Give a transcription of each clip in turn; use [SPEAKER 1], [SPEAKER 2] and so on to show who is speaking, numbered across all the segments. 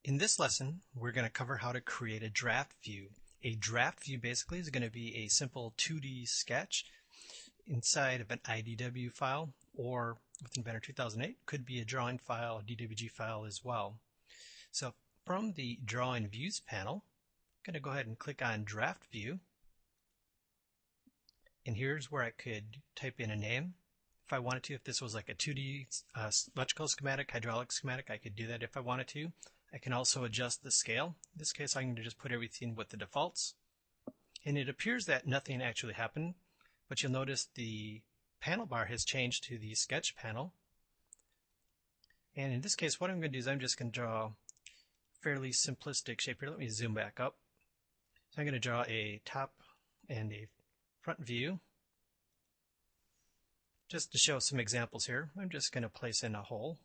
[SPEAKER 1] In this lesson, we're going to cover how to create a draft view. A draft view basically is going to be a simple 2D sketch inside of an IDW file, or with Inventor 2008, could be a drawing file, a DWG file as well. So from the Drawing Views panel, I'm going to go ahead and click on Draft View. And here's where I could type in a name. If I wanted to, if this was like a 2D electrical schematic, hydraulic schematic, I could do that if I wanted to. I can also adjust the scale. In this case, I'm going to just put everything with the defaults. And it appears that nothing actually happened, but you'll notice the panel bar has changed to the sketch panel. And in this case, what I'm going to do is I'm just going to draw a fairly simplistic shape here. Let me zoom back up. So I'm going to draw a top and a front view. Just to show some examples here, I'm just going to place in a hole.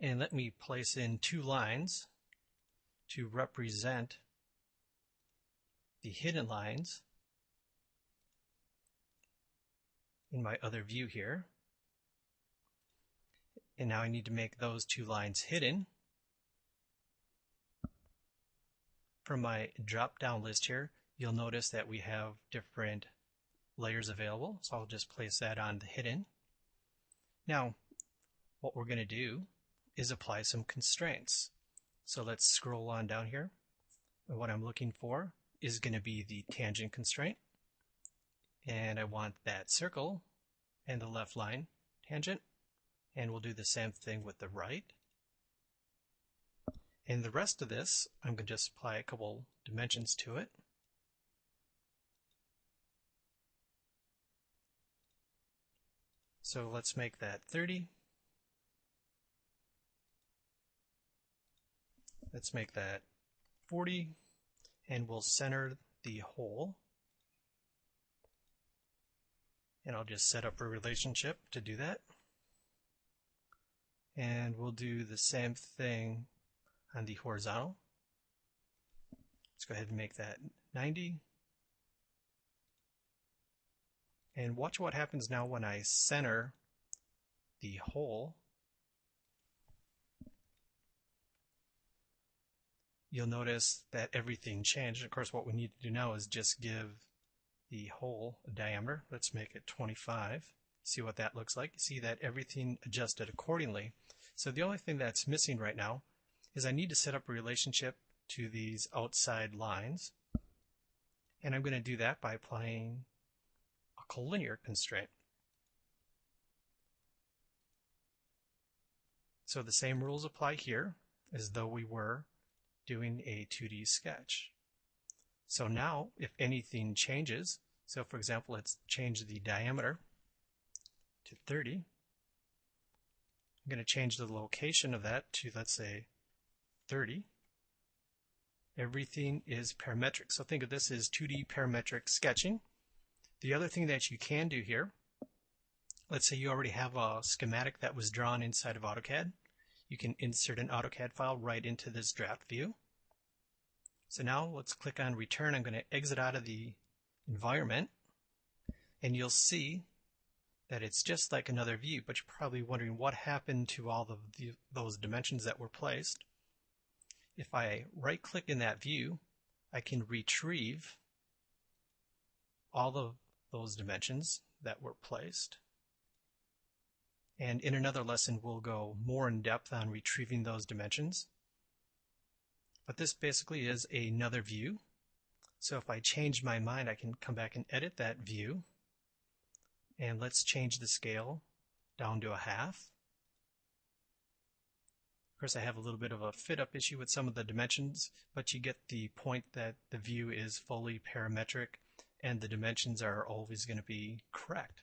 [SPEAKER 1] And let me place in two lines to represent the hidden lines in my other view here. And now I need to make those two lines hidden. From my drop-down list here, you'll notice that we have different layers available, so I'll just place that on the hidden. Now, what we're going to do is apply some constraints. So let's scroll on down here. And what I'm looking for is going to be the tangent constraint. And I want that circle and the left line tangent. And we'll do the same thing with the right. And the rest of this, I'm going to just apply a couple dimensions to it. So let's make that 30. Let's make that 40, and we'll center the hole. And I'll just set up a relationship to do that. And we'll do the same thing on the horizontal. Let's go ahead and make that 90. And watch what happens now when I center the hole. You'll notice that everything changed. Of course, what we need to do now is just give the hole a diameter. Let's make it 25. See what that looks like. See that everything adjusted accordingly. So the only thing that's missing right now is I need to set up a relationship to these outside lines. And I'm going to do that by applying a collinear constraint. So the same rules apply here as though we were doing a 2D sketch. So now, if anything changes, so for example, let's change the diameter to 30. I'm going to change the location of that to, let's say, 30. Everything is parametric. So think of this as 2D parametric sketching. The other thing that you can do here, let's say you already have a schematic that was drawn inside of AutoCAD. You can insert an AutoCAD file right into this draft view. So now let's click on Return. I'm going to exit out of the environment, and you'll see that it's just like another view, but you're probably wondering what happened to all of those dimensions that were placed. If I right-click in that view, I can retrieve all of those dimensions that were placed. And in another lesson, we'll go more in depth on retrieving those dimensions. But this basically is another view. So if I change my mind, I can come back and edit that view. And let's change the scale down to 1/2. Of course, I have a little bit of a fit-up issue with some of the dimensions, but you get the point that the view is fully parametric and the dimensions are always going to be correct.